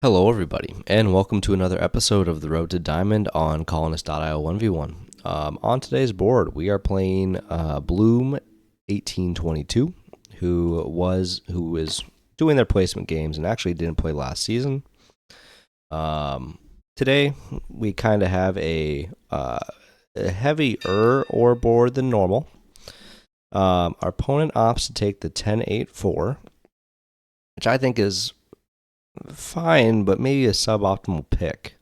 Hello, everybody, and welcome to another episode of The Road to Diamond on Colonist.io 1v1. On today's board, we are playing Bloom 1822, who is doing their placement games and actually didn't play last season. Today, we kind of have a heavier ore board than normal. Our opponent opts to take the 10-8-4, which I think is fine, but maybe a suboptimal pick.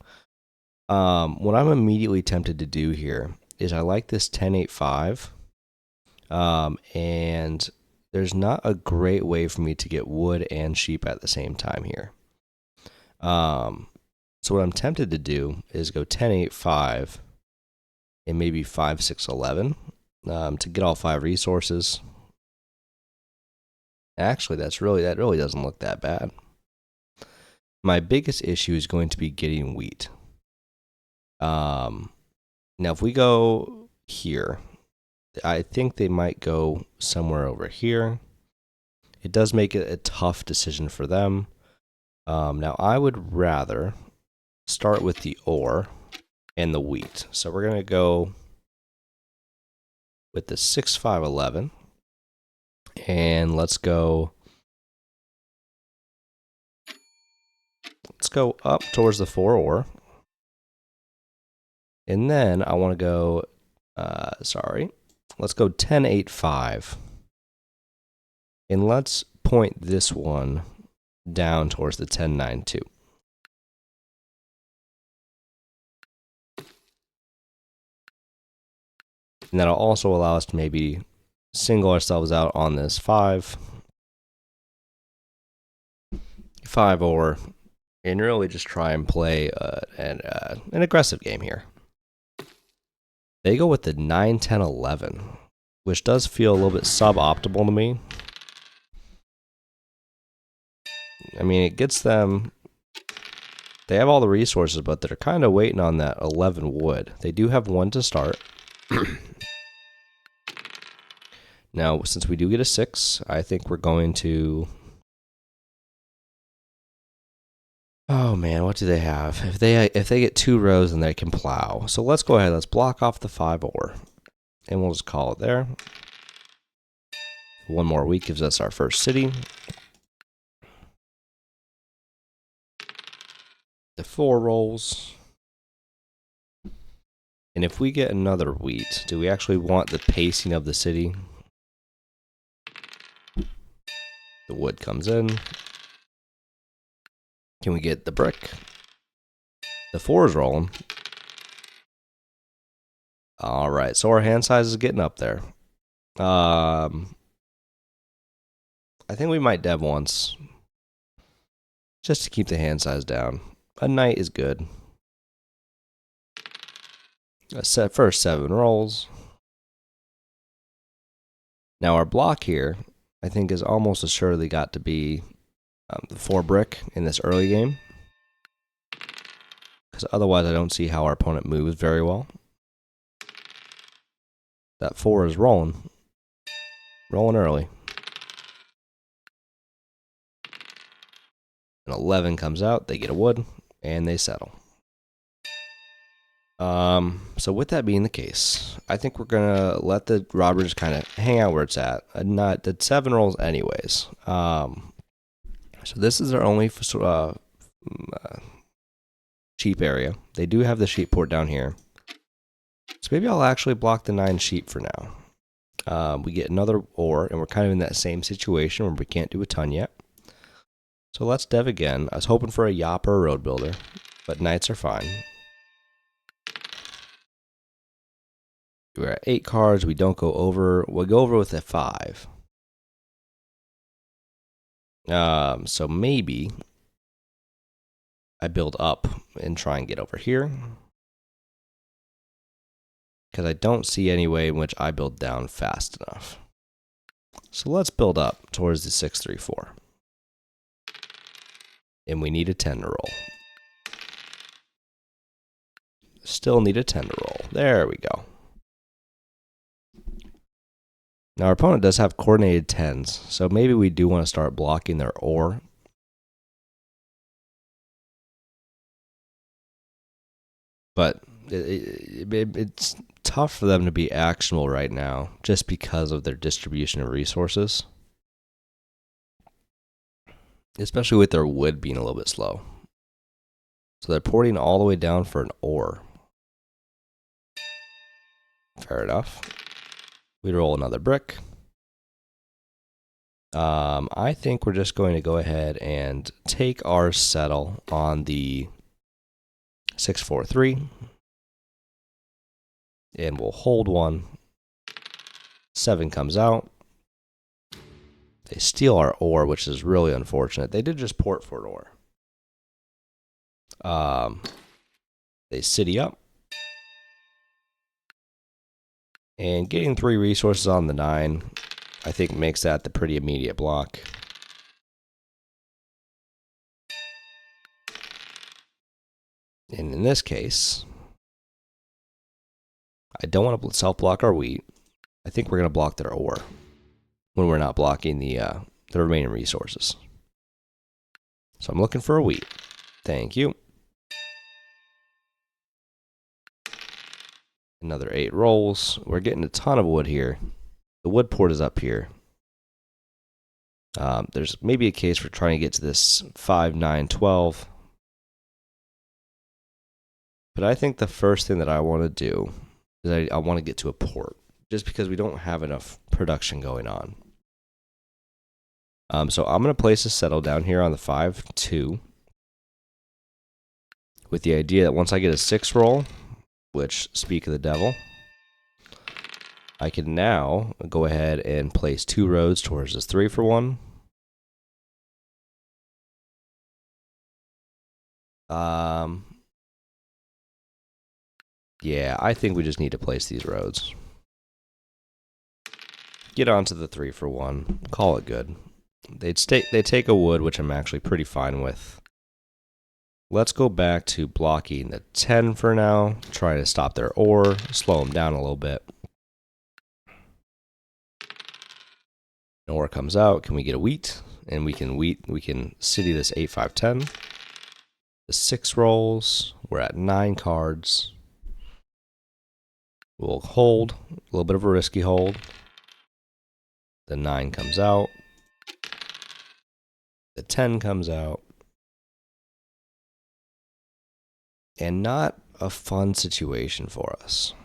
What I'm immediately tempted to do here is I like this 10-8-5, and there's not a great way for me to get wood and sheep at the same time here. So what I'm tempted to do is go 10-8-5 and maybe 5-6-11 to get all 5 resources. Actually, that really doesn't look that bad. My biggest issue is going to be getting wheat. Now, if we go here, I think they might go somewhere over here. It does make it a tough decision for them. Now, I would rather start with the ore and the wheat. So we're going to go with the 6-5-11. And let's go up towards the 4 ore. And then I want to go, let's go 10-8-5. And let's point this one down towards the 10-9-2. And that'll also allow us to maybe single ourselves out on this 5 ore, and really just try and play an aggressive game here. They go with the 9-10-11, which does feel a little bit suboptimal to me. I mean, it gets them. They have all the resources, but they're kind of waiting on that 11 wood. They do have 1 to start. Now, since we do get a 6, I think we're going to. Oh man, what do they have? If they get 2 rows, then they can plow. So let's go ahead. Let's block off the 5 ore, and we'll just call it there. 1 more week gives us our first city. The 4 rolls. And if we get another wheat, do we actually want the pacing of the city? The wood comes in. Can we get the brick? The 4 is rolling. All right, so our hand size is getting up there. I think we might dev once, just to keep the hand size down. A knight is good. First 7 rolls. Now our block here, I think, is almost assuredly got to be the 4 brick in this early game, because otherwise I don't see how our opponent moves very well. That 4 is rolling early. An 11 comes out, they get a wood, and they settle. So with that being the case, I think we're gonna let the robber just kind of hang out where it's at. Not the 7 rolls anyways. So this is our only sheep area. They do have the sheep port down here. So maybe I'll actually block the 9 sheep for now. We get another ore, and we're kind of in that same situation where we can't do a ton yet. So let's dev again. I was hoping for a yop or a road builder, but knights are fine. We're at 8 cards. We don't go over. We'll go over with a 5. So maybe I build up and try and get over here, because I don't see any way in which I build down fast enough. So let's build up towards the 6-3-4. And we need a 10 to roll. Still need a 10 to roll. There we go. Now our opponent does have coordinated 10s, so maybe we do want to start blocking their ore. But it's tough for them to be actionable right now just because of their distribution of resources, especially with their wood being a little bit slow. So they're porting all the way down for an ore. Fair enough. We roll another brick. I think we're just going to go ahead and take our settle on the 643. And we'll hold one. 7 comes out. They steal our ore, which is really unfortunate. They did just port for an ore. They city up. And getting 3 resources on the 9, I think makes that the pretty immediate block. And in this case, I don't want to self-block our wheat. I think we're going to block their ore when we're not blocking the remaining resources. So I'm looking for a wheat. Thank you. Another 8 rolls. We're getting a ton of wood here. The wood port is up here. There's maybe a case for trying to get to this 5, 9, 12. But I think the first thing that I want to do is I want to get to a port, just because we don't have enough production going on. So I'm going to place a settle down here on the 5, 2, with the idea that once I get a 6 roll, which, speak of the devil, I can now go ahead and place 2 roads towards this 3 for 1. Yeah, I think we just need to place these roads. Get onto the 3 for 1. Call it good. They take a wood, which I'm actually pretty fine with. Let's go back to blocking the 10 for now. Try to stop their ore, slow them down a little bit. An ore comes out. Can we get a wheat? And we can city this 8, 5, 10. The 6 rolls. We're at 9 cards. We'll hold. A little bit of a risky hold. The 9 comes out. The 10 comes out. And not a fun situation for us.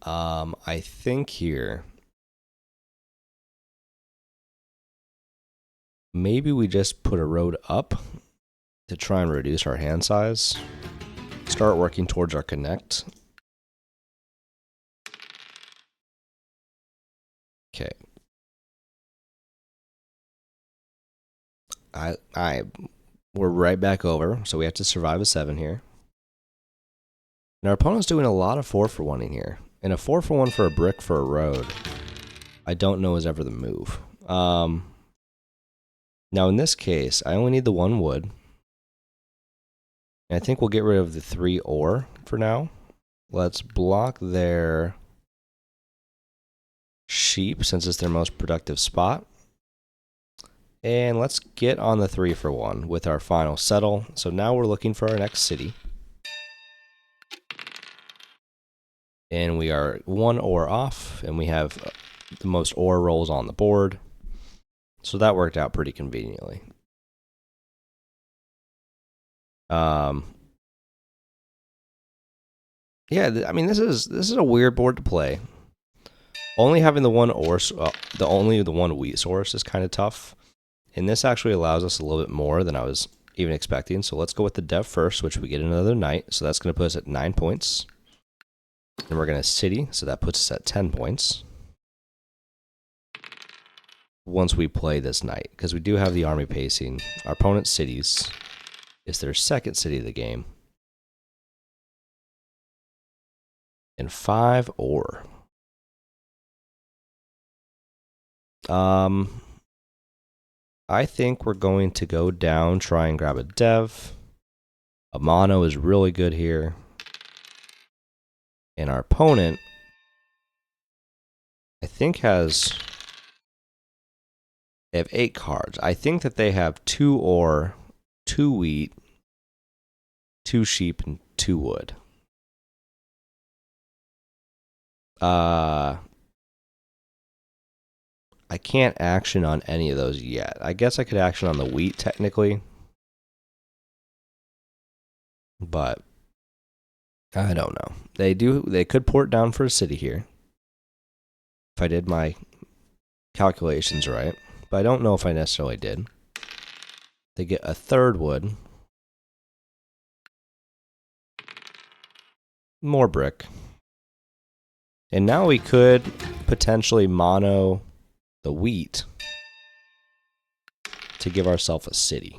I think here, maybe we just put a road up to try and reduce our hand size. Start working towards our connect. Okay. We're right back over, so we have to survive a 7 here. And our opponent's doing a lot of 4 for 1 in here. And a 4 for 1 for a brick for a road, I don't know is ever the move. Now in this case, I only need the 1 wood. And I think we'll get rid of the 3 ore for now. Let's block their sheep, since it's their most productive spot. And let's get on the 3 for 1 with our final settle. So now we're looking for our next city. And we are 1 ore off, and we have the most ore rolls on the board. So that worked out pretty conveniently. Yeah, I mean, this is a weird board to play. Only having the 1 ore, the 1 wheat source is kind of tough. And this actually allows us a little bit more than I was even expecting. So let's go with the dev first, which we get another knight. So that's going to put us at 9 points. And we're going to city, so that puts us at 10 points. Once we play this knight, because we do have the army pacing. Our opponent's cities is their second city of the game. And 5 ore. I think we're going to go down, try and grab a dev. A mono is really good here. And our opponent, I think, they have 8 cards. I think that they have 2 ore, 2 wheat, 2 sheep, and 2 wood. I can't action on any of those yet. I guess I could action on the wheat technically, but I don't know. They could port down for a city here if I did my calculations right, but I don't know if I necessarily did. They get a 3rd wood, more brick, and now we could potentially mono the wheat to give ourselves a city.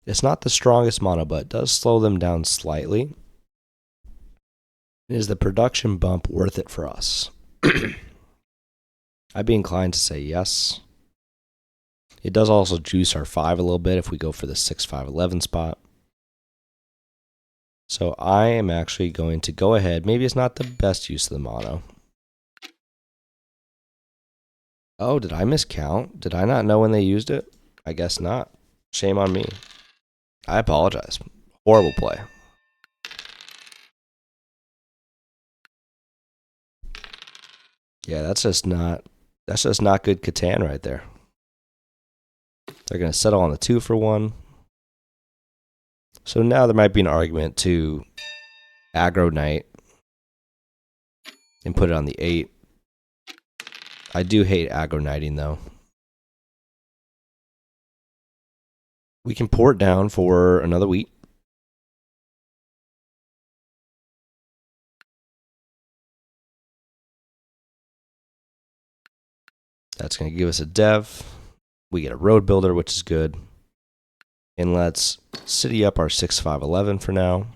It's not the strongest mono, but it does slow them down slightly. Is the production bump worth it for us? I'd be inclined to say yes. It does also juice our 5 a little bit if we go for the 6, 5, 11 spot. So I am actually going to go ahead. Maybe it's not the best use of the mono. Oh, did I miscount? Did I not know when they used it? I guess not. Shame on me. I apologize. Horrible play. Yeah, that's just not good Catan right there. They're going to settle on the 2 for 1. So now there might be an argument to aggro knight and put it on the 8. I do hate aggro knighting though. We can port down for another wheat. That's going to give us a dev. We get a road builder, which is good. And let's city up our 6, 5, 11 for now.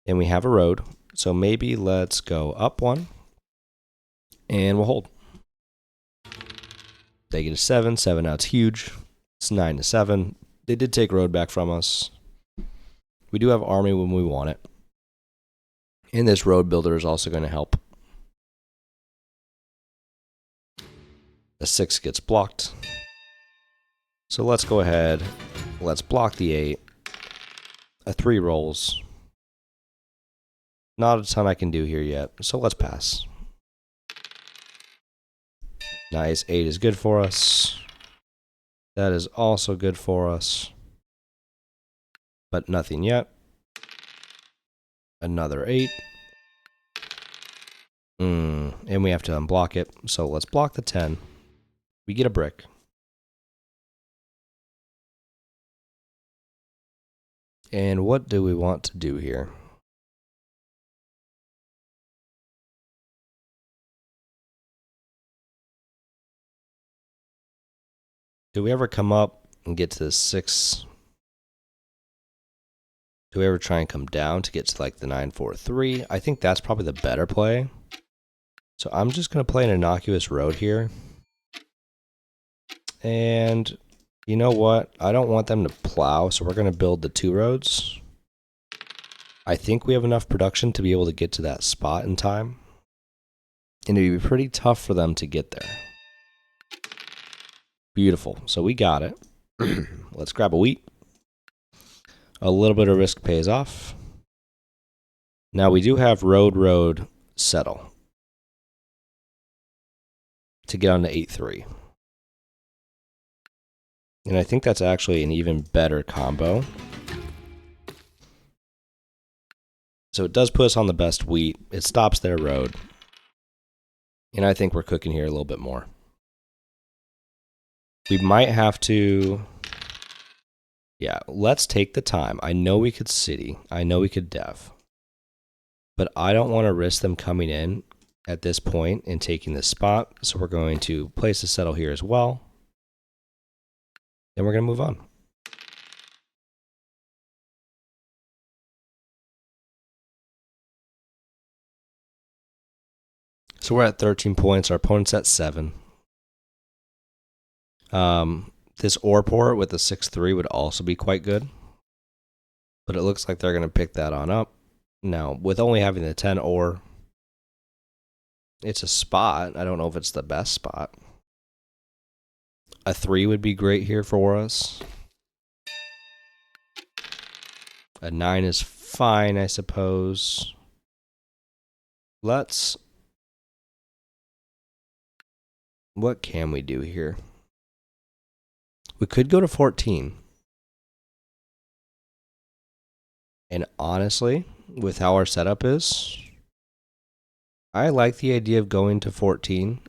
And we have a road. So maybe let's go up 1. And we'll hold. They get a 7. 7 now it's huge. It's 9 to 7. They did take road back from us. We do have army when we want it. And this road builder is also going to help. The 6 gets blocked. So let's go ahead. Let's block the 8. A 3 rolls. Not a ton I can do here yet, so let's pass. Nice. 8 is good for us. That is also good for us. But nothing yet. Another 8. And we have to unblock it. So let's block the 10. We get a brick. And what do we want to do here? Do we ever come up and get to the 6? Do we ever try and come down to get to like the 9, 4, 3? I think that's probably the better play. So I'm just going to play an innocuous road here. And you know what? I don't want them to plow, so we're going to build the 2 roads. I think we have enough production to be able to get to that spot in time. And it'd be pretty tough for them to get there. Beautiful. So we got it. Let's grab a wheat. A little bit of risk pays off. Now we do have road, settle. To get on to 8-3. And I think that's actually an even better combo. So it does put us on the best wheat. It stops their road. And I think we're cooking here a little bit more. We might have to... Yeah, let's take the time. I know we could city. I know we could dev. But I don't want to risk them coming in at this point and taking this spot. So we're going to place a settle here as well. Then we're going to move on. So we're at 13 points. Our opponent's at 7. This ore port with the 6-3 would also be quite good. But it looks like they're going to pick that on up. Now, with only having the 10 ore, it's a spot. I don't know if it's the best spot. A 3 would be great here for us. A 9 is fine, I suppose. What can we do here? We could go to 14. And honestly, with how our setup is, I like the idea of going to 14.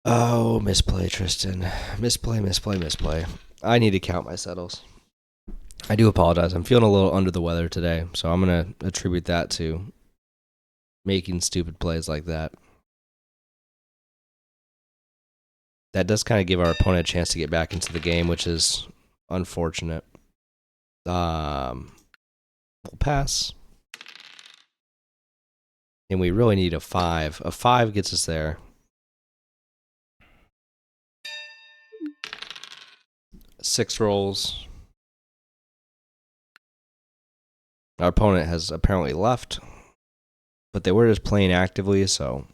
Oh, misplay, Tristan. Misplay. I need to count my settles. I do apologize. I'm feeling a little under the weather today, so I'm going to attribute that to making stupid plays like that. That does kind of give our opponent a chance to get back into the game, which is unfortunate. We'll pass. And we really need a 5. A 5 gets us there. 6 rolls. Our opponent has apparently left, but they were just playing actively, so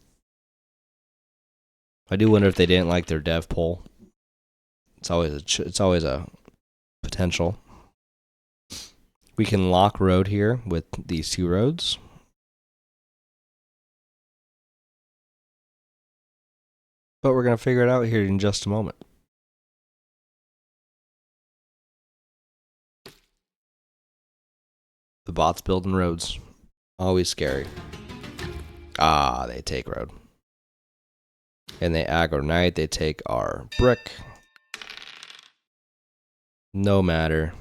I do wonder if they didn't like their dev poll. It's always a potential. We can lock road here with these 2 roads. But we're going to figure it out here in just a moment. The bot's building roads. Always scary. Ah, they take road. And they aggro knight. They take our brick. No matter.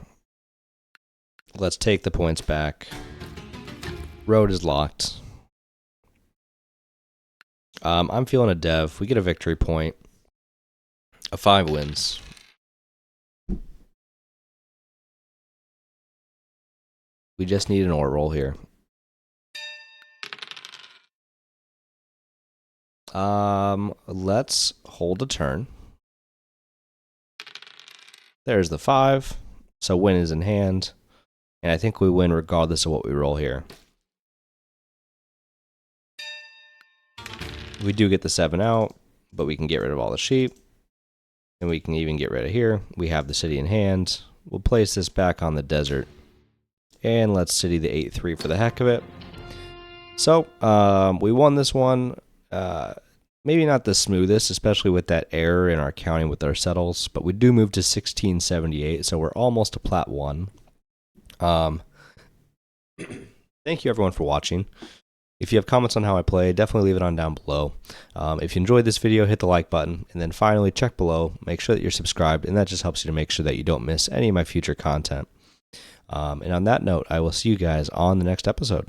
Let's take the points back. Road is locked. I'm feeling a dev. We get a victory point. A 5 wins. We just need an ore roll here. Let's hold a turn. There's the 5. So win is in hand. And I think we win regardless of what we roll here. We do get the 7 out, but we can get rid of all the sheep. And we can even get rid of here. We have the city in hand. We'll place this back on the desert. And let's city the 8-3 for the heck of it. So, we won this one. Maybe not the smoothest, especially with that error in our counting with our settles. But we do move to 1678, so we're almost to Plat 1. Thank you everyone for watching. If you have comments on how I play, definitely leave it on down below. If you enjoyed this video, hit the like button. And then finally, check below. Make sure that you're subscribed. And that just helps you to make sure that you don't miss any of my future content. And on that note, I will see you guys on the next episode.